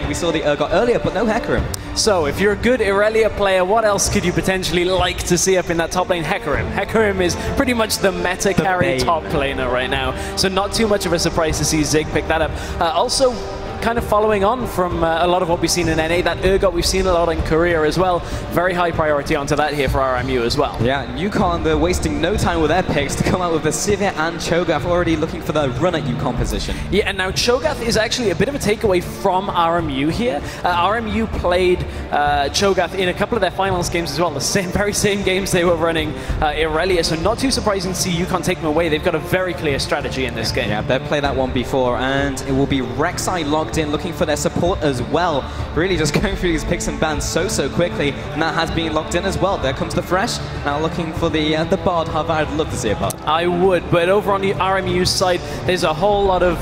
again. We saw the Urgot earlier, but no Hecarim. So, if you're a good Irelia player, what else could you potentially like to see up in that top lane? Hecarim. Hecarim is pretty much the meta carry top laner right now, so not too much of a surprise to see Zig pick that up. Also, kind of following on from a lot of what we've seen in NA, that Urgot we've seen a lot in Korea as well. Very high priority onto that here for RMU as well. Yeah, and UConn, they're wasting no time with their picks to come out with the Sivir and Cho'Gath, already looking for the run at UConn position. Yeah, and now Cho'Gath is actually a bit of a takeaway from RMU here. RMU played Cho'Gath in a couple of their finals games as well, the very same games they were running Irelia, so not too surprising to see UConn take them away. They've got a very clear strategy in this game. Yeah, they've played that one before, and it will be Rek'Sai logged in, looking for their support as well. Really just going through these picks and bans so quickly, and that has been locked in as well. There comes the Thresh, now looking for the Bard. However, I'd love to see a Bard. I would, but over on the RMU side, there's a whole lot of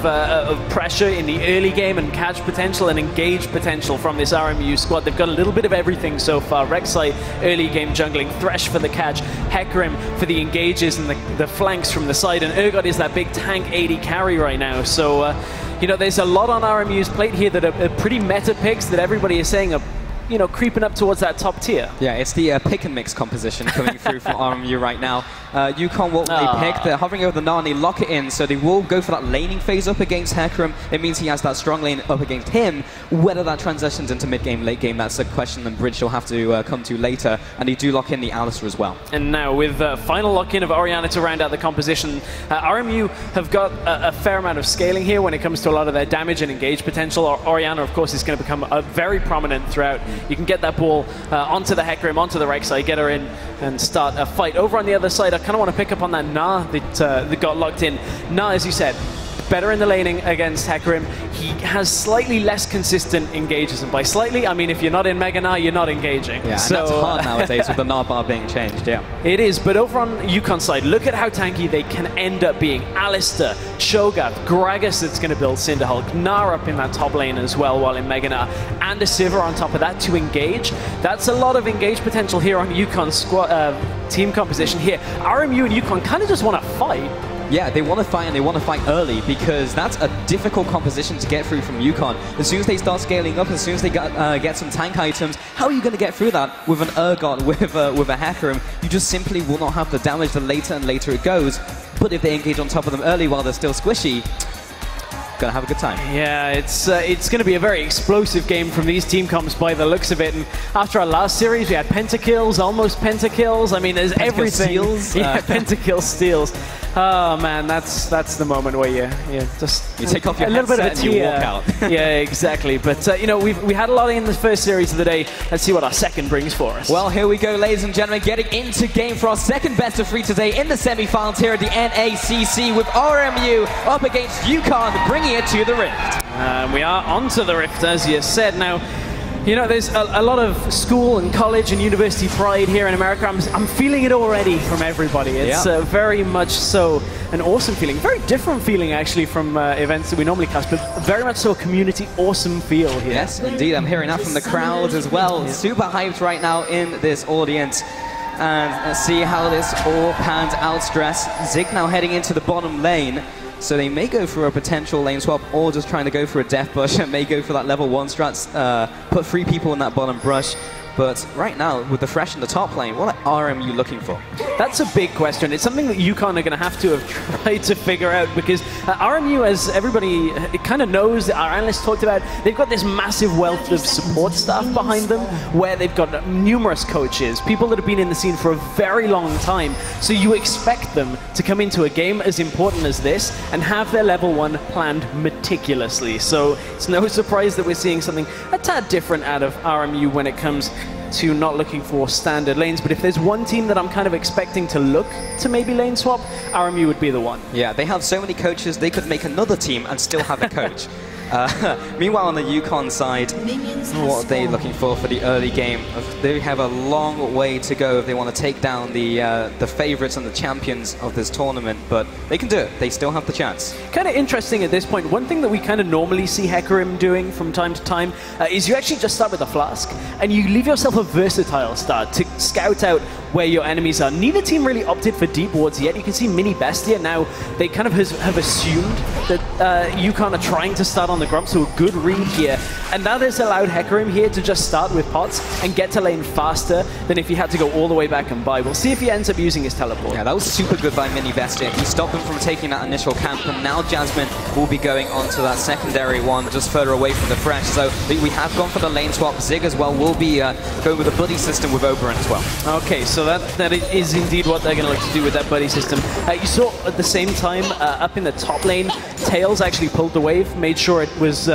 pressure in the early game and catch potential and engage potential from this RMU squad. They've got a little bit of everything so far. Rek'Sai, early game jungling, Thresh for the catch, Hecarim for the engages and the flanks from the side, and Urgot is that big tank 80 carry right now. So, you know, there's a lot on RMU's plate here that are pretty meta picks that everybody is saying are, you know, creeping up towards that top tier. Yeah, it's the pick and mix composition coming through from RMU right now. UConn, what will they pick? They're hovering over the Nani, lock it in, so they will go for that laning phase up against Hecarim. It means he has that strong lane up against him. Whether that transitions into mid-game, late game, that's a question and bridge you'll have to come to later. And they do lock in the Alistair as well. And now, with final lock-in of Orianna to round out the composition, RMU have got a fair amount of scaling here when it comes to a lot of their damage and engage potential. Orianna, of course, is going to become very prominent throughout. You can get that ball onto the Hecarim, onto the Rek'Sai, get her in and start a fight. Over on the other side, I kind of want to pick up on that Na that got locked in. Na, as you said, better in the laning against Hecarim. He has slightly less consistent engages, and by slightly, I mean if you're not in Mega Na, you're not engaging. Yeah, so, and that's hard nowadays with the Na bar being changed, yeah. It is, but over on UConn side, look at how tanky they can end up being. Alistair, Cho'Gath, Gragas that's going to build Cinderhulk, Na up in that top lane as well while in Mega Na, and a Sivir on top of that to engage. That's a lot of engage potential here on UConn's squad, team composition here. RMU and UConn kind of just want to fight. Yeah, they want to fight, and they want to fight early, because that's a difficult composition to get through from UConn. As soon as they start scaling up, as soon as they get some tank items, how are you going to get through that with an Urgot, with a Hecarim? You just simply will not have the damage the later and later it goes. But if they engage on top of them early while they're still squishy, gonna have a good time. Yeah, it's going to be a very explosive game from these team comps by the looks of it. And after our last series, we had pentakills, almost pentakills. I mean, there's everything. Steals. Yeah, pentakill steals. Oh man, that's the moment where you take off your a little bit of a and you walk out. Yeah, exactly. But you know, we had a lot in the first series of the day. Let's see what our second brings for us. Well, here we go, ladies and gentlemen, getting into game for our second best of 3 today in the semi-finals here at the NACC, with RMU up against UConn, bringing it to the Rift. We are onto the Rift, as you said. Now, you know, there's a lot of school and college and university pride here in America. I'm feeling it already from everybody. It's very much so an awesome feeling. Very different feeling, actually, from events that we normally cast, but very much so a community awesome feel here. Yes, indeed. I'm hearing that from the crowd as well. Yeah. Super hyped right now in this audience. And let's see how this all pans out. Stress. Zig now heading into the bottom lane. So they may go for a potential lane swap, or just trying to go for a death bush and may go for that level 1 strats, put 3 people in that bottom brush. But right now, with the Thresh in the top lane, what are RMU looking for? That's a big question. It's something that UConn are going to have tried to figure out, because RMU, as everybody kind of knows, our analysts talked about, they've got this massive wealth of support staff behind them, where they've got numerous coaches, people that have been in the scene for a very long time. So you expect them to come into a game as important as this and have their level 1 planned meticulously. So it's no surprise that we're seeing something a tad different out of RMU when it comes to not looking for standard lanes. But if there's one team that I'm kind of expecting to look to maybe lane swap, RMU would be the one. Yeah, they have so many coaches, they could make another team and still have a coach. Meanwhile, on the UConn side, what are they looking for the early game? They have a long way to go if they want to take down the favorites and the champions of this tournament, but they can do it. They still have the chance. Kind of interesting at this point. One thing that we kind of normally see Hecarim doing from time to time is you actually just start with a flask and you leave yourself a versatile start to scout out where your enemies are. Neither team really opted for deep wards yet. You can see Mini Bestia now, they kind of have assumed that UConn are trying to start on the Grump, so a good read here. And that has allowed Hecarim here to just start with pots and get to lane faster than if he had to go all the way back and buy. We'll see if he ends up using his teleport. Yeah, that was super good by Mini Bestia. He stopped him from taking that initial camp, and now Jasmine will be going on to that secondary one just further away from the Fresh. So we have gone for the lane swap. Zig as well will be going with a buddy system with Oberon as well. Okay, so that is indeed what they're going to look to do with that buddy system. You saw at the same time up in the top lane, Tails actually pulled the wave, made sure it was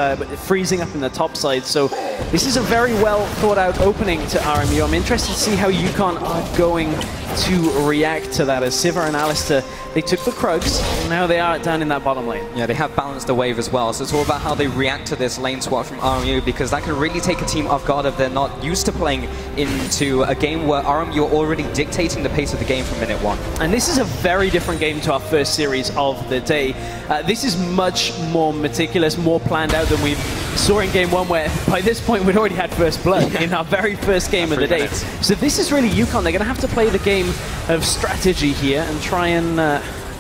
freezing up in the top side. So this is a very well thought out opening to RMU. I'm interested to see how UConn are going to react to that, as Sivir and Alistair, they took the Krugs, and now they are down in that bottom lane. Yeah, they have balanced the wave as well, so it's all about how they react to this lane swap from RMU, because that can really take a team off guard if they're not used to playing into a game where RMU are already dictating the pace of the game from minute one. And this is a very different game to our first series of the day. This is much more meticulous, more planned out than we saw in game one, where by this point we'd already had first blood in our very first game of the day. So this is really UConn. They're going to have to play the game of strategy here and try and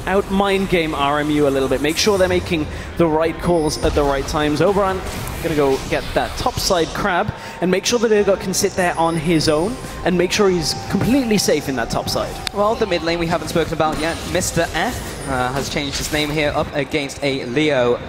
out-mind game RMU a little bit. Make sure they're making the right calls at the right times. Oberon going to go get that topside crab and make sure that Urgot can sit there on his own and make sure he's completely safe in that top side. Well, the mid lane we haven't spoken about yet. Mr. F has changed his name here, up against a Leo.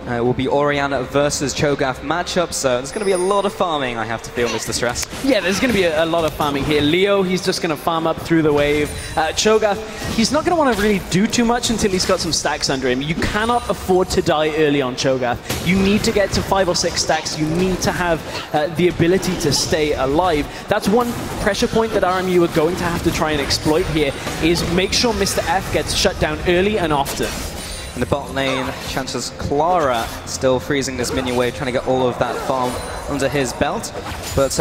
It will be Orianna versus Cho'Gath matchup, so there's going to be a lot of farming, I have to feel, Mr. Stress. Yeah, there's going to be a lot of farming here. Leo, he's just going to farm up through the wave. Cho'Gath, he's not going to want to really do too much until he's got some stacks under him. You cannot afford to die early on Cho'Gath. You need to get to 5 or 6 stacks. You need to have the ability to stay alive. That's one pressure point that RMU are going to have to try and exploit here, is make sure Mr. F gets shut down early and often. In the bot lane, Chances Clara still freezing this minion wave, trying to get all of that farm under his belt. But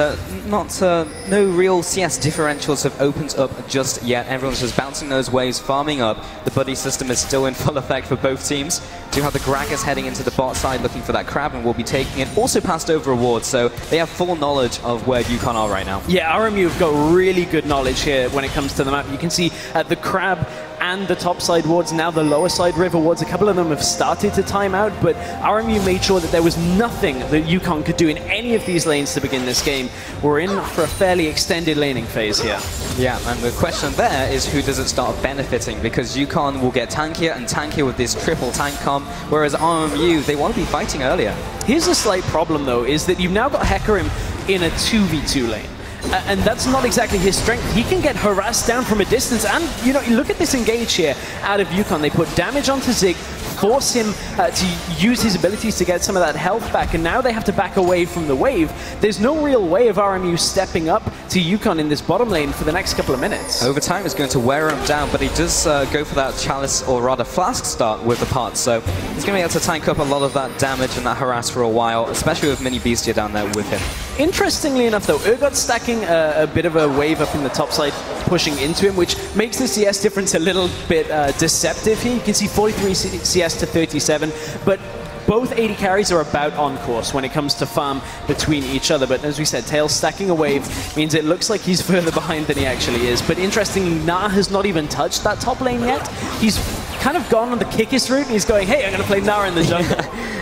no real CS differentials have opened up just yet. Everyone's just bouncing those waves, farming up. The buddy system is still in full effect for both teams. Do have the Gragas heading into the bot side looking for that crab, and will be taking it. Also passed over a ward, so they have full knowledge of where UConn are right now. Yeah, RMU have got really good knowledge here when it comes to the map. You can see the crab and the top side wards, now the lower side river wards. A couple of them have started to time out, but RMU made sure that there was nothing that UConn could do in any of these lanes to begin this game. We're in for a fairly extended laning phase here. Yeah, and the question there is who does it start benefiting, because UConn will get tankier and tankier with this triple tank comp, whereas RMU, they want to be fighting earlier. Here's a slight problem though, is that you've now got Hecarim in a 2v2 lane. And that's not exactly his strength. He can get harassed down from a distance, and you know, look at this engage here out of UConn. They put damage onto Zig, force him to use his abilities to get some of that health back, and now they have to back away from the wave. There's no real way of RMU stepping up to UConn in this bottom lane for the next couple of minutes. Overtime is going to wear him down, but he does go for that chalice, or rather flask start with the pot, so he's going to be able to tank up a lot of that damage and that harass for a while, especially with Mini Bestia down there with him. Interestingly enough though, Urgot stacking a bit of a wave up in the top side, pushing into him, which makes the CS difference a little bit deceptive here. You can see 43 CS to 37, but both 80 carries are about on course when it comes to farm between each other. But as we said, Tails stacking a wave means it looks like he's further behind than he actually is. But interestingly, Na has not even touched that top lane yet. He's kind of gone on the Kikis route, and he's going, hey, I'm going to play Na in the jungle.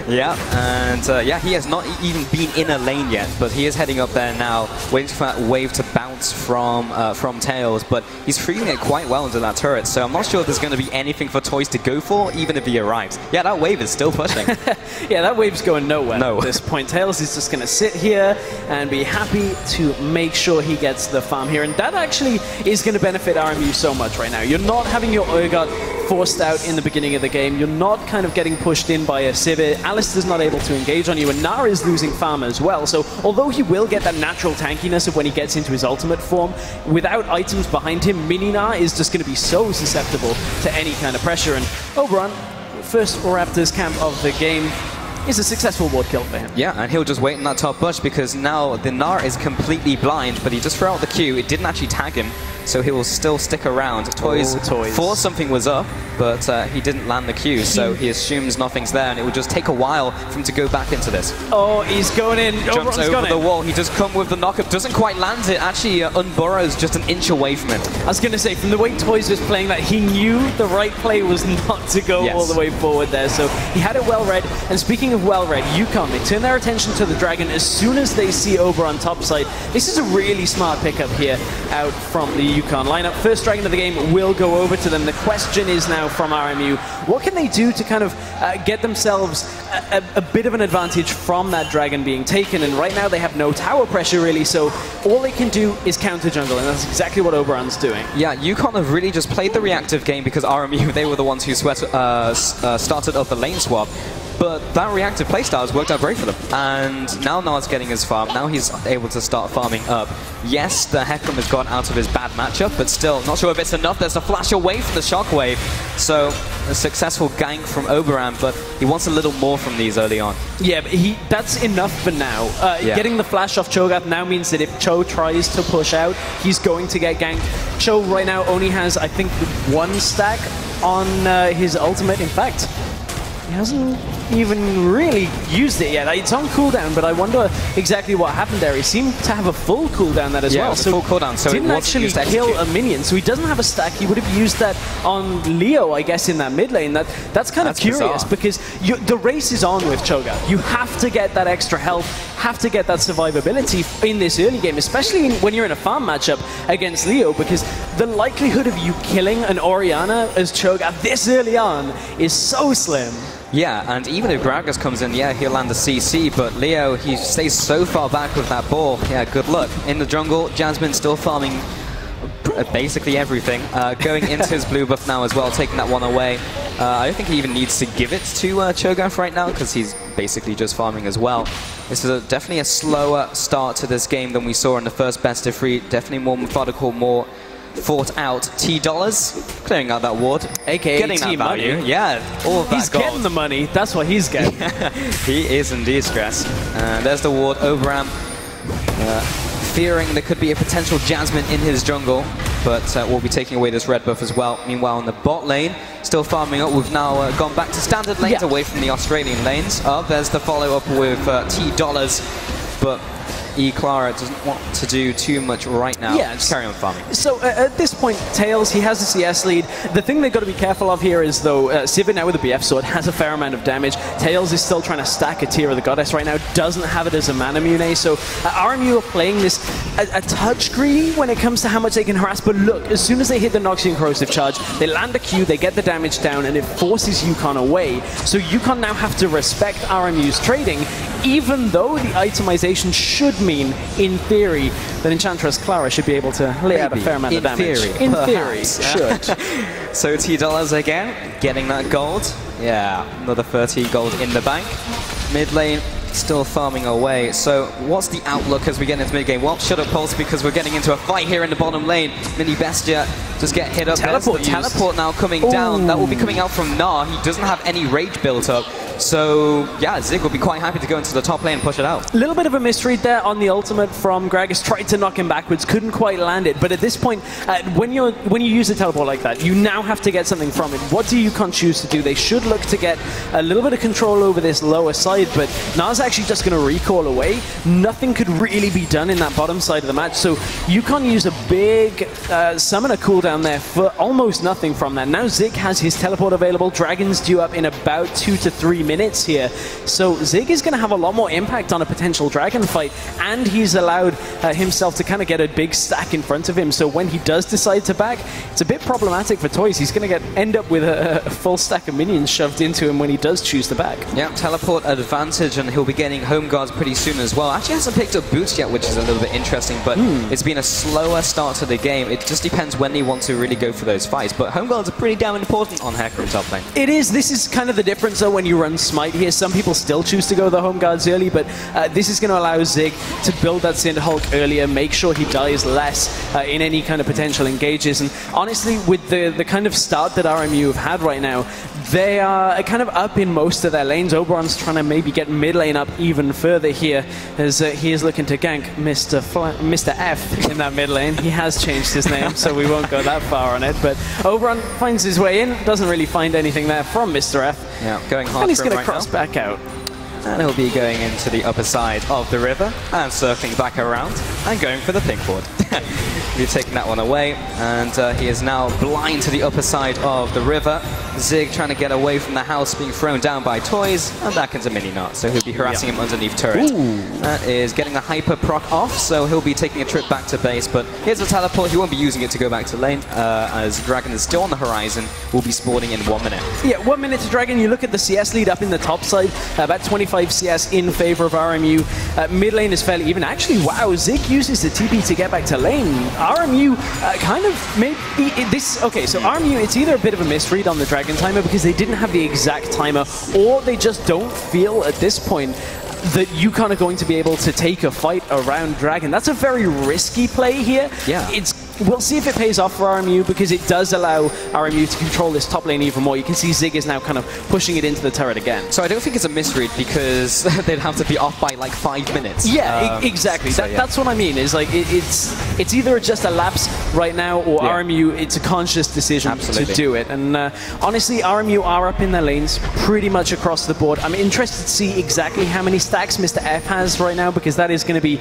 Yeah, and yeah, he has not even been in a lane yet, but he is heading up there now, waiting for that wave to bounce from Tails, but he's freezing it quite well into that turret, so I'm not sure if there's going to be anything for Toys to go for, even if he arrives. Yeah, that wave is still pushing. Yeah, that wave's going nowhere at this point. Tails is just going to sit here and be happy to make sure he gets the farm here, and that actually is going to benefit RMU so much right now. You're not having your Urgot forced out in the beginning of the game. You're not kind of getting pushed in by a Sivir. Alistair's not able to engage on you, and Nara is losing farm as well. So although he will get that natural tankiness of when he gets into his ultimate form, without items behind him, Mini Na is just going to be so susceptible to any kind of pressure. And Oberon, first Raptors camp of the game, is a successful ward kill for him. Yeah, and he'll just wait in that top bush because now the Gnar is completely blind, but he just threw out the Q. It didn't actually tag him, so he will still stick around. Toys thought something was up, but he didn't land the Q, so he assumes nothing's there, and it will just take a while for him to go back into this. Oh, he's going in. Jumps over the wall. He does come with the knockup, doesn't quite land it. Actually, unburrows just an inch away from it. I was going to say, from the way Toys was playing that, he knew the right play was not to go all the way forward there, so he had it well read. And speaking of well read, UConn, they turn their attention to the Dragon as soon as they see Oberon topside. This is a really smart pickup here out from the UConn lineup. First Dragon of the game will go over to them. The question is now from RMU, what can they do to kind of get themselves a bit of an advantage from that Dragon being taken? And right now they have no tower pressure really, so all they can do is counter jungle, and that's exactly what Oberon's doing. Yeah, UConn have really just played the reactive game because RMU, they were the ones who started up the lane swap. But that reactive playstyle has worked out great for them. And now Gnar's getting his farm. Now he's able to start farming up. Yes, the Hecarim has gone out of his bad matchup, but still, not sure if it's enough. There's a flash away from the Shockwave. So, a successful gank from Oberon, but he wants a little more from these early on. Yeah, but that's enough for now. Getting the flash off Cho'Gath now means that if Cho tries to push out, he's going to get ganked. Cho right now only has, I think, 1 stack on his ultimate. In fact, he hasn't even really used it yet. It's on cooldown, but I wonder exactly what happened there. He seemed to have a full cooldown that as well. So full cooldown, so didn't actually kill a minion, so he doesn't have a stack. He would have used that on Leo, I guess, in that mid lane. That's kind of curious bizarre. Because the race is on with Cho'Gath. You have to get that extra health, have to get that survivability in this early game, especially when you're in a farm matchup against Leo, because the likelihood of you killing an Orianna as Cho'Gath this early on is so slim. Yeah, and even if Gragas comes in, yeah, he'll land the CC, but Leo, he stays so far back with that ball. Yeah, good luck. In the jungle, Jasmine still farming basically everything. Going into his blue buff now as well, taking that one away. I don't think he even needs to give it to Cho'Gath right now, because he's basically just farming as well. This is definitely a slower start to this game than we saw in the first best of 3. Definitely more methodical, more thought out. T-Dollars, clearing out that ward, aka getting that value. Money. Yeah, all of that he's gold. Getting the money. That's what he's getting. He is indeed, Stress. There's the ward. Oberon fearing there could be a potential Jasmine in his jungle, but we'll be taking away this red buff as well. Meanwhile, in the bot lane, still farming up. We've now gone back to standard lanes, away from the Australian lanes. There's the follow-up with T-Dollars, but Clara doesn't want to do too much right now. Yeah, just carry on farming. So at this point, Tails, he has a CS lead. The thing they've got to be careful of here is, though, Sivir now with a BF sword has a fair amount of damage. Tails is still trying to stack a Tear of the Goddess right now, doesn't have it as a mana mune. So RMU are playing this a touch greedy when it comes to how much they can harass. But look, as soon as they hit the Noxian Corrosive Charge, they land a Q, they get the damage down, and it forces UConn away. So UConn now have to respect RMU's trading, even though the itemization should mean, in theory, that Enchantress Clara should be able to lay out a fair amount of damage. In theory, should. So T-Dollars again, getting that gold. Yeah, another 30 gold in the bank. Mid lane, still farming away. So what's the outlook as we get into mid game? Well, shut up, Pulse, because we're getting into a fight here in the bottom lane. Mini Bestia just get hit up. Teleport now coming down. That will be coming out from Gnar. He doesn't have any rage built up. So, yeah, Zig will be quite happy to go into the top lane and push it out. A little bit of a misread there on the ultimate from Gragas. Tried to knock him backwards, couldn't quite land it. But at this point, when you use a teleport like that, you now have to get something from it. What do UConn choose to do? They should look to get a little bit of control over this lower side, but Gnar's actually just going to recall away. Nothing could really be done in that bottom side of the match. So UConn used a big summoner cooldown there for almost nothing from that. Now Zig has his teleport available. Dragon's due up in about 2 to 3 minutes here. So Zig is going to have a lot more impact on a potential dragon fight, and he's allowed himself to kind of get a big stack in front of him. So when he does decide to back, it's a bit problematic for Toys. He's going to end up with a full stack of minions shoved into him when he does choose to back. Yeah, teleport advantage, and he'll be getting home guards pretty soon as well. Actually hasn't picked up boots yet, which is a little bit interesting, but it's been a slower start to the game. It just depends when they want to really go for those fights, but home guards are pretty damn important on Hecarim top lane. It is. This is kind of the difference though when you run smite here. Some people still choose to go the home guards early, but this is going to allow Zig to build that Cinder Hulk earlier, make sure he dies less in any kind of potential engages. And honestly, with the kind of start that RMU have had right now, they are kind of up in most of their lanes. Oberon's trying to maybe get mid lane up even further here, as he is looking to gank Mr. F in that mid lane. He has changed his name, so we won't go that far on it. But Oberon finds his way in, doesn't really find anything there from Mr. F. Yeah, going hard. And he's going to cross back out. And he'll be going into the upper side of the river and circling back around and going for the pink board. We're taking that one away, and he is now blind to the upper side of the river. Zig trying to get away from the house being thrown down by toys, and back into mini knot, so he'll be harassing him underneath turret. That is getting the hyper proc off, so he'll be taking a trip back to base, but here's a teleport. He won't be using it to go back to lane, as Dragon is still on the horizon. Will be spawning in 1 minute. Yeah, 1 minute to Dragon. You look at the CS lead up in the top side, about 25 CS in favor of RMU. Mid lane is fairly even. Actually, wow, Zig uses the TP to get back to lane. RMU kind of maybe this. Okay, so RMU, it's either a bit of a misread on the Dragon timer because they didn't have the exact timer, or they just don't feel at this point that UConn are going to be able to take a fight around Dragon. That's a very risky play here. Yeah. We'll see if it pays off for RMU, because it does allow RMU to control this top lane even more. You can see Zig is now kind of pushing it into the turret again. So I don't think it's a misread, because they'd have to be off by like 5 minutes. Yeah, exactly. So, that's what I mean. Is like it's either just a lapse right now, or RMU, it's a conscious decision to do it. And honestly, RMU are up in their lanes pretty much across the board. I'm interested to see exactly how many stacks Mr. F has right now, because that is going to be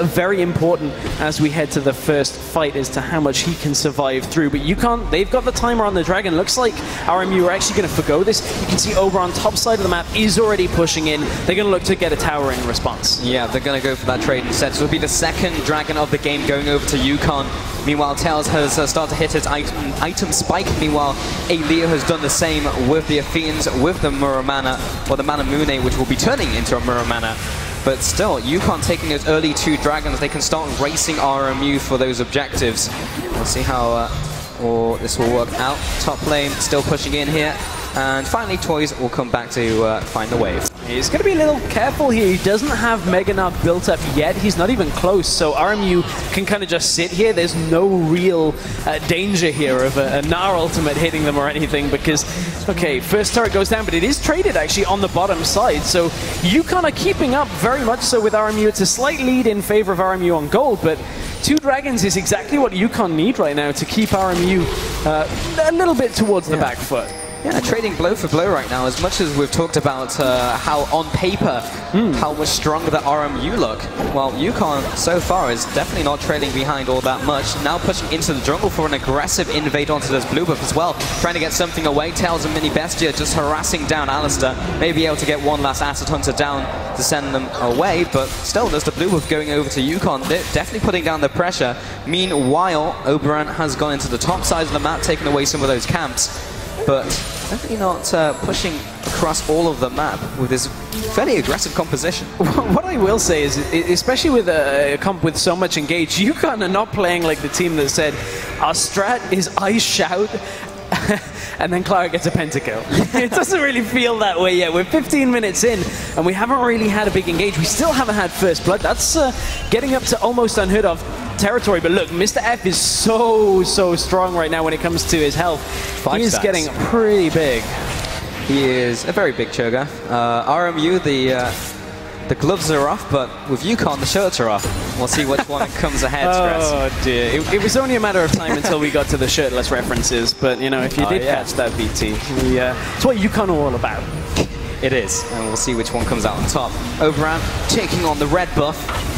very important as we head to the first fight as to how much he can survive through. But UConn, they've got the timer on the Dragon. Looks like RMU are actually going to forgo this. You can see Oberon, top side of the map, is already pushing in. They're going to look to get a tower in response. Yeah, they're going to go for that trade instead. So it'll be the second Dragon of the game going over to UConn. Meanwhile, Tails has started to hit his item spike. Meanwhile, Leo has done the same with the Athenians, with the Muramana, or the Manamune, which will be turning into a Muramana. But still, UConn taking those early 2 Dragons, they can start racing RMU for those objectives. We'll see how this will work out. Top lane still pushing in here. And finally, Toys will come back to find the wave. He's going to be a little careful here. He doesn't have Mega Narc built up yet. He's not even close. So RMU can kind of just sit here. There's no real danger here of a Gnar ultimate hitting them or anything, because, okay, first turret goes down, but it is traded actually on the bottom side. So UConn are keeping up very much so with RMU. It's a slight lead in favor of RMU on gold, but 2 Dragons is exactly what UConn need right now to keep RMU a little bit towards the back foot. Yeah, trading blow for blow right now. As much as we've talked about how on paper, how much stronger the RMU look, well, UConn so far is definitely not trailing behind all that much. Now pushing into the jungle for an aggressive invade onto this blue buff as well. Trying to get something away. Tails and Mini Bestia just harassing down Alistair. Maybe able to get one last Acid Hunter down to send them away, but still there's the blue buff going over to UConn. They're definitely putting down the pressure. Meanwhile, Oberon has gone into the top side of the map, taking away some of those camps, but definitely not pushing across all of the map with this fairly aggressive composition. What I will say is, especially with a comp with so much engage, UConn are not playing like the team that said, our strat is I shout, and then Clara gets a pentakill. It doesn't really feel that way yet. We're 15 minutes in, and we haven't really had a big engage. We still haven't had first blood. That's getting up to almost unheard of territory. But look, Mr. F is so strong right now when it comes to his health. He's getting pretty big. He is a very big Cho'Gath. RMU, the gloves are off, but with UConn, the shirts are off. We'll see which one comes ahead. Oh dear. It was only a matter of time until we got to the shirtless references, but you know, if you did catch that, BT, it's what UConn are all about. It is, and we'll see which one comes out on top. Oberon taking on the red buff.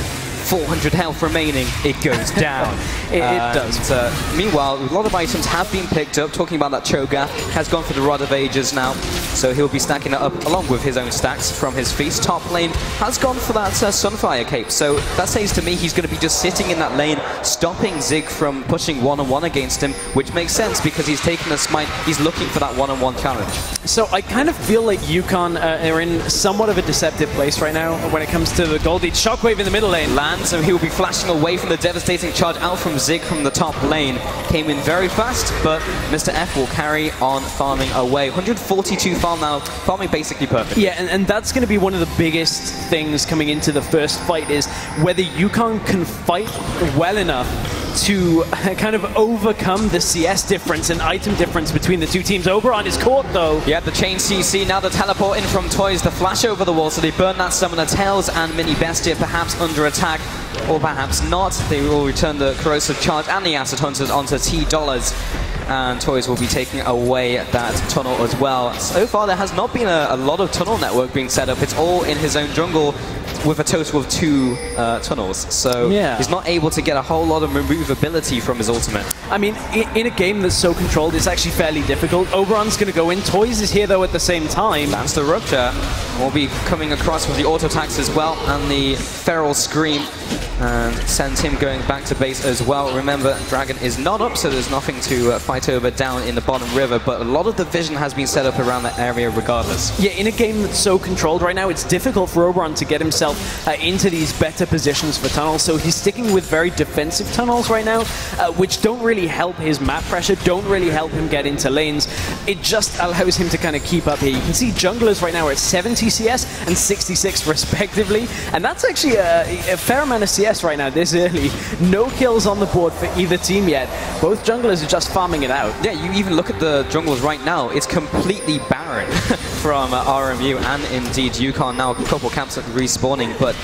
400 health remaining, it goes down. it does. Meanwhile, a lot of items have been picked up. Talking about that Cho'Gath, has gone for the Rod of Ages now, so he'll be stacking it up along with his own stacks from his feast. Top lane has gone for that Sunfire cape, so that says to me he's going to be just sitting in that lane, stopping Zig from pushing one-on-one against him, which makes sense because he's taken a smite, he's looking for that one-on-one challenge. So I kind of feel like UConn are in somewhat of a deceptive place right now when it comes to the gold lead. Shockwave in the middle lane. hand, so he'll be flashing away from the devastating charge out from Zig from the top lane. Came in very fast, but Mr. F will carry on farming away. 142 farm now, farming basically perfect. Yeah, and that's going to be one of the biggest things coming into the first fight, is whether UConn can fight well enough to kind of overcome the CS difference and item difference between the two teams. Oberon is caught, though. Yeah, the chain CC, now the teleport in from Toys, the flash over the wall, so they burn that Summoner Tails and Mini Bestia perhaps under attack, or perhaps not. They will return the Corrosive Charge and the Acid Hunters onto $T, and Toys will be taking away that tunnel as well. So far, there has not been a lot of tunnel network being set up. It's all in his own jungle, with a total of 2 tunnels, so he's not able to get a whole lot of removability from his ultimate. I mean, in a game that's so controlled, it's actually fairly difficult. Oberon's going to go in. Toys is here, though, at the same time. That's the Rupture. We'll be coming across with the auto attacks as well, and the Feral Scream, and sends him going back to base as well. Remember, Dragon is not up, so there's nothing to fight over down in the bottom river, but a lot of the vision has been set up around that area regardless. Yeah, in a game that's so controlled right now, it's difficult for Oberon to get himself into these better positions for tunnels, so he's sticking with very defensive tunnels right now, which don't really help his map pressure, don't really help him get into lanes. It just allows him to kind of keep up here. You can see junglers right now are at 70 CS and 66 respectively, and that's actually a fair amount of CS right now this early. No kills on the board for either team yet. Both junglers are just farming it out. Yeah, you even look at the jungles right now, it's completely barren from RMU and indeed UConn. Now a couple camps are respawning, but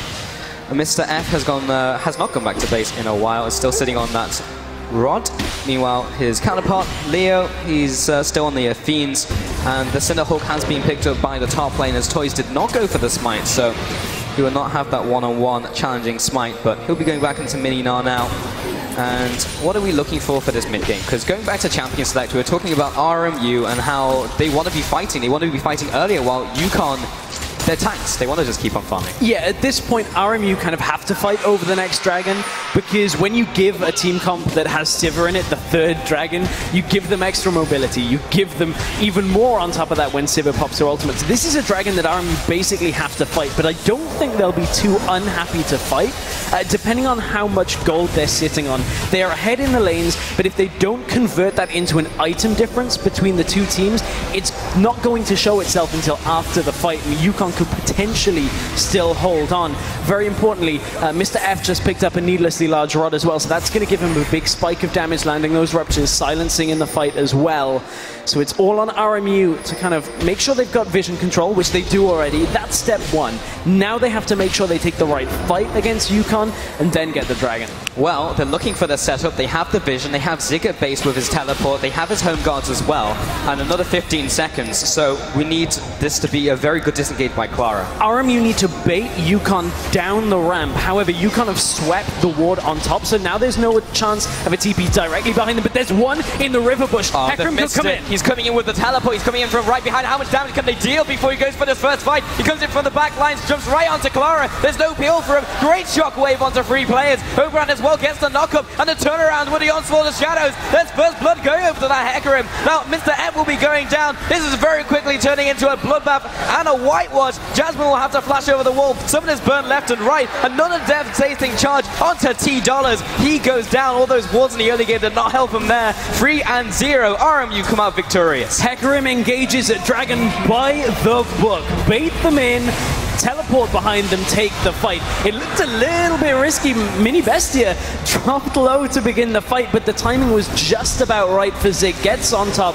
Mr. F has not gone back to base in a while. Is still sitting on that rod. Meanwhile, his counterpart, Leo, he's still on the Fiends, and the Cinderhawk has been picked up by the top lane as Toys did not go for the smite, so he will not have that one-on-one challenging smite, but he'll be going back into Mini-Gnar now. And what are we looking for this mid-game? Because going back to Champion Select, we were talking about RMU and how they want to be fighting. They want to be fighting earlier, while UConn, they're tanks. They want to just keep on farming. Yeah, at this point, RMU kind of have to fight over the next dragon, because when you give a team comp that has Sivir in it, the 3rd dragon, you give them extra mobility. You give them even more on top of that when Sivir pops her ultimate. So this is a dragon that RMU basically have to fight, but I don't think they'll be too unhappy to fight, depending on how much gold they're sitting on. They are ahead in the lanes, but if they don't convert that into an item difference between the two teams, it's not going to show itself until after the fight. I mean, UConn could potentially still hold on. Very importantly, Mr. F just picked up a needlessly large rod as well, so that's going to give him a big spike of damage, landing those ruptures, silencing in the fight as well. So it's all on RMU to kind of make sure they've got vision control, which they do already. That's step 1. Now they have to make sure they take the right fight against UConn and then get the dragon. Well, they're looking for the setup. They have the vision. They have Zig at base with his teleport. They have his home guards as well. And another 15 seconds. So we need this to be a very good disengage by Clara. RMU need to bait UConn down the ramp. However, UConn have swept the ward on top, so now there's no chance of a TP directly behind them, but there's one in the river bush. Hecarim could come in. He's coming in with the teleport. He's coming in from right behind. How much damage can they deal before he goes for this first fight? He comes in from the back lines, jumps right onto Clara. There's no peel for him. Great shockwave onto 3 players. Oberon as well gets the knock-up and the turnaround with the onslaught of shadows. There's first blood going over to that Hecarim. Now, Mr. M will be going down. This is very quickly turning into a bloodbath and a whitewash. Jasmine will have to flash over the wall. Someone is burned left and right. Another devastating charge onto $T. He goes down. All those wards in the early game did not help him there. 3-0. RMU come out victorious. Hecarim engages a dragon by the book. Bait them in. Teleport behind them, take the fight. It looked a little bit risky. Mini Bestia dropped low to begin the fight, but the timing was just about right for Zig. Gets on top.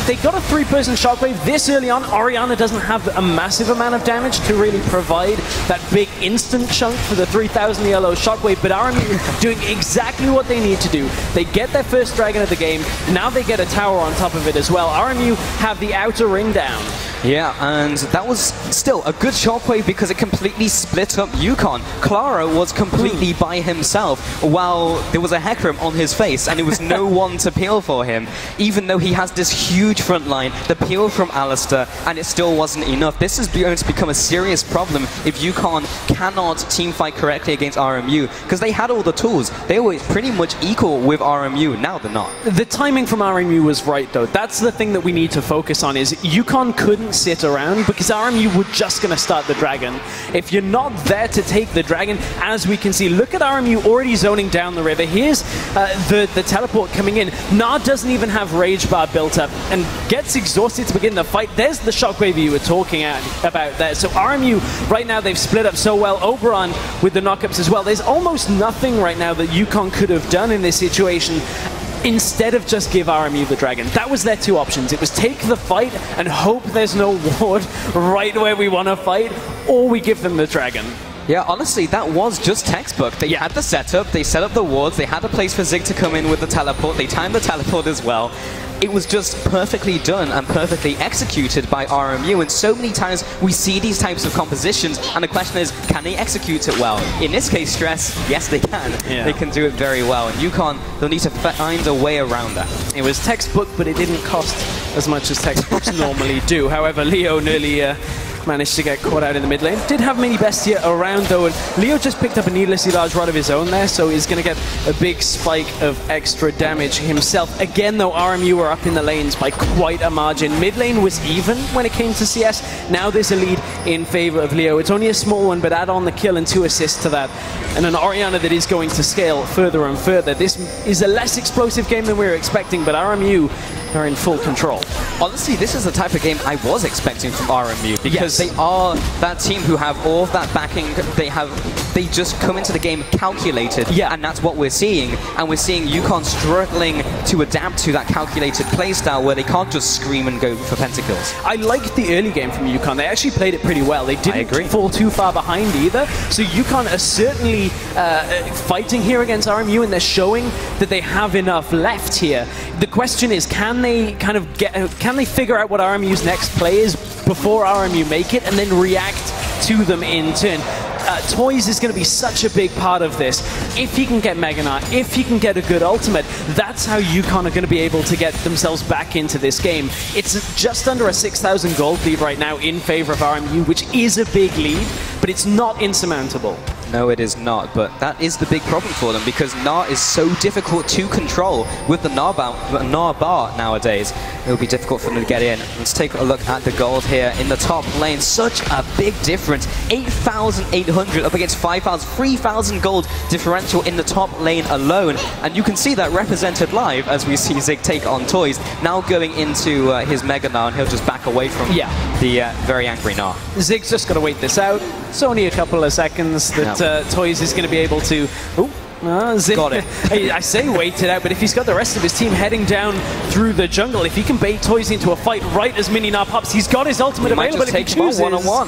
They got a 3-person shockwave this early on. Orianna doesn't have a massive amount of damage to really provide that big instant chunk for the 3000 yellow shockwave, but RMU doing exactly what they need to do. They get their first dragon of the game. Now they get a tower on top of it as well. RMU have the outer ring down. Yeah, and that was still a good shockwave because it completely split up UConn. Clara was completely by himself while there was a Hecarim on his face and there was no one to peel for him. Even though he has this huge front line, the peel from Alistair, and it still wasn't enough. This is going to become a serious problem if UConn cannot teamfight correctly against RMU, because they had all the tools. They were pretty much equal with RMU. Now they're not. The timing from RMU was right, though. That's the thing that we need to focus on, is UConn couldn't sit around because RMU we're just going to start the Dragon. If you're not there to take the Dragon, as we can see, look at RMU already zoning down the river. Here's the teleport coming in. Nah doesn't even have Rage Bar built up and gets exhausted to begin the fight. There's the Shockwave you were talking about there. So RMU, right now, they've split up so well. Oberon with the knockups as well. There's almost nothing right now that UConn could have done in this situation instead of just give RMU the Dragon. That was their two options. It was take the fight and hope there's no ward right where we want to fight, or we give them the Dragon. Yeah, honestly, that was just textbook. They had the setup, they set up the wards, they had a place for Zig to come in with the teleport, they timed the teleport as well. It was just perfectly done and perfectly executed by RMU, and so many times we see these types of compositions, and the question is, can they execute it well? In this case, Stress, yes they can. Yeah. They can do it very well, and UConn, they'll need to find a way around that. It was textbook, but it didn't cost as much as textbooks normally do. However, Leo nearly managed to get caught out in the mid lane. Did have Mini Bestia around though, and Leo just picked up a needlessly large rod of his own there, so he's going to get a big spike of extra damage himself. Again though, RMU were up in the lanes by quite a margin. Mid lane was even when it came to CS. Now there's a lead in favor of Leo. It's only a small one, but add on the kill and 2 assists to that, and an Orianna that is going to scale further and further. This is a less explosive game than we were expecting, but RMU are in full control. Honestly, this is the type of game I was expecting from RMU, because they are that team who have all of that backing. They just come into the game calculated, and that's what we're seeing. And we're seeing UConn struggling to adapt to that calculated playstyle where they can't just scream and go for pentakills. I liked the early game from UConn. They actually played it pretty well. They didn't fall too far behind either. So UConn are certainly fighting here against RMU, and they're showing that they have enough left here. The question is, can they figure out what RMU's next play is before RMU make it, and then react to them in turn? Toys is going to be such a big part of this. If he can get Mega Knight, if he can get a good ultimate, that's how UConn are going to be able to get themselves back into this game. It's just under a 6,000 gold lead right now in favor of RMU, which is a big lead, but it's not insurmountable. No, it is not, but that is the big problem for them, because Gnar is so difficult to control with the Gnar bar nowadays. It will be difficult for them to get in. Let's take a look at the gold here in the top lane. Such a big difference. 8,800 up against 5,000, 3,000 gold differential in the top lane alone. And you can see that represented live as we see Zig take on Toys. Now going into his Mega Gnar, and he'll just back away from the very angry Gnar. Zig's just going to wait this out. It's only a couple of seconds that Toys is going to be able to... Zig, got it. I say wait it out, but if he's got the rest of his team heading down through the jungle, if he can bait Toys into a fight right as Mini Gnar pops, he's got his ultimate available if he chooses. One-on-one.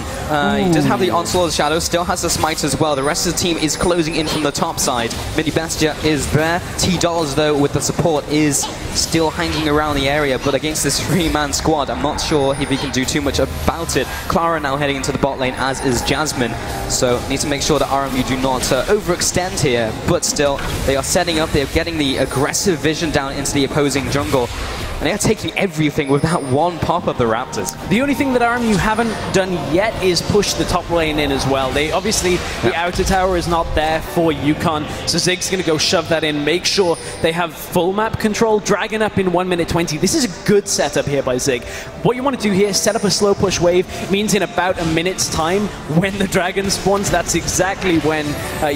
He does have the Onslaught of Shadow, still has the Smite as well. The rest of the team is closing in from the top side. Mini Bestia is there. T-Dollars, though, with the support, is still hanging around the area, but against this 3-man squad, I'm not sure if he can do too much about it. Clara now heading into the bot lane, as is Jasmine, so need to make sure that RMU do not overextend here, but still, they are setting up, they're getting the aggressive vision down into the opposing jungle, and they are taking everything with that one pop of the Raptors. The only thing that RMU haven't done yet is push the top lane in as well. They obviously, the outer tower is not there for UConn, so Zig's going to go shove that in, make sure they have full map control. Dragon up in 1 minute 20. This is a good setup here by Zig. What you want to do here, set up a slow push wave. It means in about a minute's time, when the dragon spawns, that's exactly when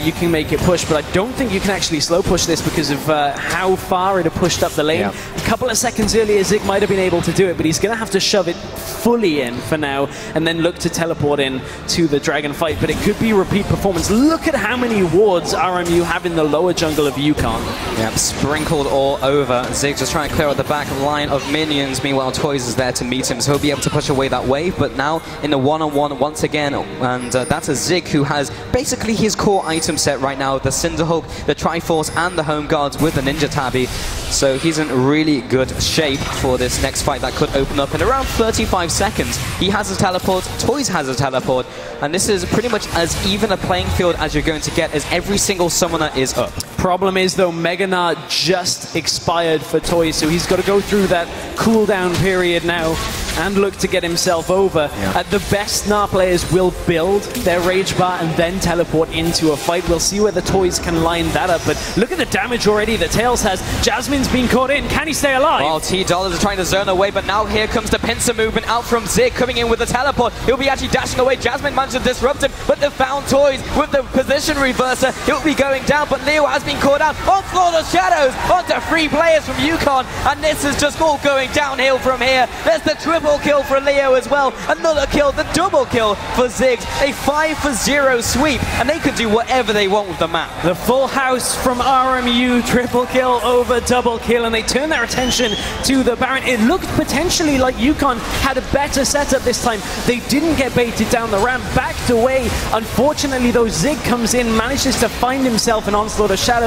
you can make it push. But I don't think you can actually slow push this because of how far it had pushed up the lane. A couple of seconds earlier, Zig might have been able to do it, but he's going to have to shove it fully in for now, and then look to teleport in to the dragon fight. But it could be repeat performance. Look at how many wards RMU have in the lower jungle of UConn. Yep, sprinkled all over. Zig just trying to clear out the back line of minions. Meanwhile, Toys is there to meet him, so he'll be able to push away that wave. But now in the one-on-one once again, and that's a Zig who has basically his core item set right now: the Cinderhulk, the Triforce, and the Home Guards with the Ninja Tabby. So he's in really good shape for this next fight that could open up in around 35 seconds. He has a teleport, Toys has a teleport, and this is pretty much as even a playing field as you're going to get, as every single summoner is up. Problem is, though, Mega Gnar just expired for Toy, so he's got to go through that cooldown period now and look to get himself over. The best Gnar players will build their Rage Bar and then teleport into a fight. We'll see where the Toys can line that up, but look at the damage already that Tails has. Jasmine's been caught in. Can he stay alive? Well, T-Dollars is trying to zone away, but now here comes the pincer movement out from Zig, coming in with the teleport. He'll be actually dashing away. Jasmine managed to disrupt him, but the found Toys with the position reverser. He'll be going down, but Leo has been caught out. Onslaught of Shadows onto 3 players from UConn, and this is just all going downhill from here. There's the triple kill for Leo as well. Another kill, the double kill for Ziggs. A 5-for-0 sweep, and they could do whatever they want with the map. The full house from RMU, triple kill over double kill, and they turn their attention to the Baron. It looked potentially like UConn had a better setup this time. They didn't get baited down the ramp, backed away. Unfortunately, though, Zig comes in, manages to find himself an Onslaught of Shadows.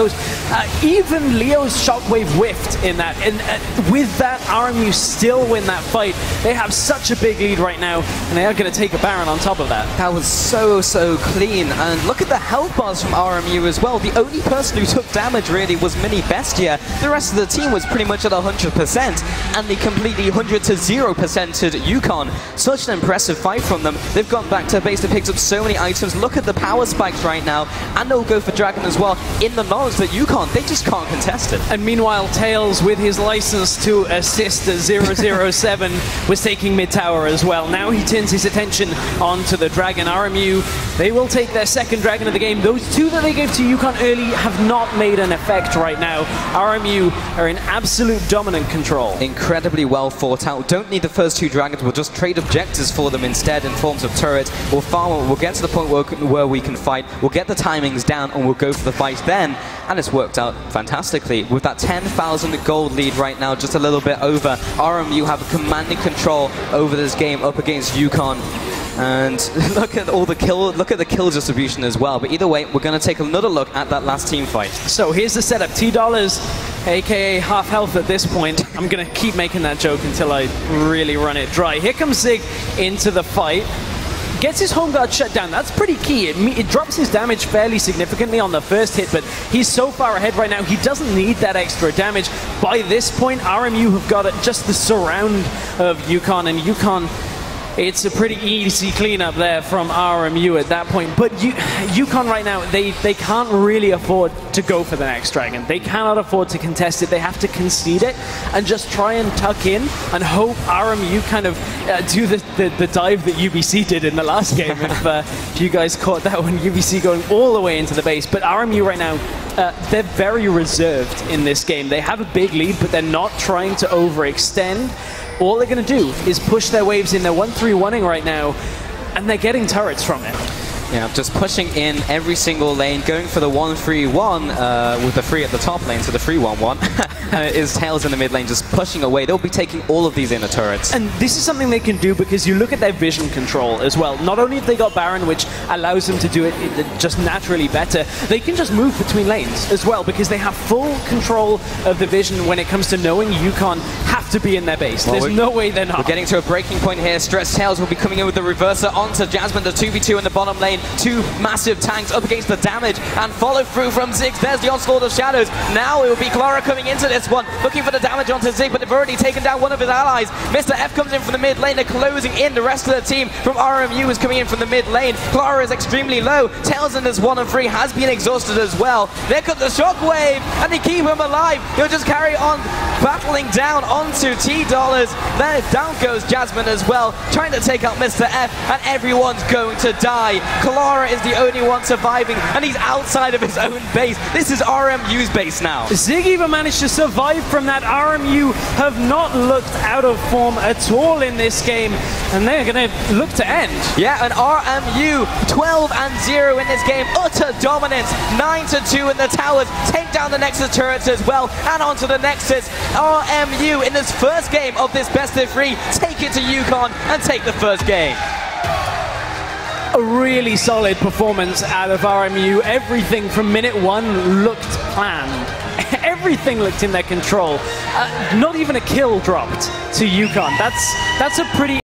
Even Leo's Shockwave whiffed in that, and with that, RMU still win that fight. They have such a big lead right now, and they are going to take a Baron on top of that. That was so clean, and look at the health bars from RMU as well. The only person who took damage really was Mini Bestia. The rest of the team was pretty much at 100%, and they completely 100 to 0%ed UConn. Such an impressive fight from them. They've gone back to base, they picked up so many items. Look at the power spikes right now, and they'll go for Dragon as well, in the knowledge that UConn, they just can't contest it. And meanwhile, Tails, with his license to assist as 007, was taking mid tower as well. Now he turns his attention onto the Dragon. RMU, they will take their second Dragon of the game. Those 2 that they gave to UConn early have not made an effect right now. RMU are in absolute dominant control. Incredibly well thought out. Don't need the first 2 Dragons. We'll just trade objectives for them instead in forms of turrets. We'll farm, we'll get to the point where we can fight. We'll get the timings down, and we'll go for the fight then. And it's worked out fantastically. With that 10,000 gold lead right now, just a little bit over, RMU have a commanding control over this game up against UConn. And look at all the kill distribution as well. But either way, we're going to take another look at that last team fight. So here's the setup. T-Dollars, aka half health at this point. I'm going to keep making that joke until I really run it dry. Here comes Zig into the fight. Gets his home guard shut down. That's pretty key. It drops his damage fairly significantly on the first hit, but he's so far ahead right now, he doesn't need that extra damage. By this point, RMU have got just the surround of UConn, and UConn, it's a pretty easy cleanup there from RMU at that point. But UConn right now, they can't really afford to go for the next Dragon. They cannot afford to contest it. They have to concede it and just try and tuck in and hope RMU kind of do the dive that UBC did in the last game. If you guys caught that one, UBC going all the way into the base. But RMU right now, they're very reserved in this game. They have a big lead, but they're not trying to overextend. All they're going to do is push their waves in. They're 1-3-1ing right now, and they're getting turrets from it. Yeah, just pushing in every single lane, going for the 1-3-1 with the 3 at the top lane, so the 3-1-1 is Tails in the mid lane, just pushing away. They'll be taking all of these inner turrets. And this is something they can do because you look at their vision control as well. Not only have they got Baron, which allows them to do it just naturally better, they can just move between lanes as well because they have full control of the vision when it comes to knowing UConn have to be in their base. Well, there's no way they're not. We're getting to a breaking point here. Stress Tails will be coming in with the reverser onto Jasmine, the 2v2 in the bottom lane. 2 massive tanks up against the damage, and follow through from Ziggs. There's the Onslaught of Shadows. Now it will be Clara coming into this one, looking for the damage onto Zig, but they've already taken down one of his allies. Mr. F comes in from the mid lane. They're closing in. The rest of the team from RMU is coming in from the mid lane. Clara is extremely low. Tails in this 1-3 has been exhausted as well. There comes the Shockwave, and they keep him alive. He'll just carry on battling down onto T-Dollars. Then down goes Jasmine as well, trying to take out Mr. F, and everyone's going to die. Clara is the only one surviving, and he's outside of his own base. This is RMU's base now. Zig even managed to survive from that. RMU have not looked out of form at all in this game, and they're going to look to end. Yeah, and RMU 12-0 in this game. Utter dominance. 9-2 in the towers. Take down the Nexus turrets as well, and onto the Nexus. RMU in this first game of this best of 3 take it to UConn and take the first game. A really solid performance out of RMU. Everything from minute 1 looked planned. Everything looked in their control. Not even a kill dropped to UConn. That's a pretty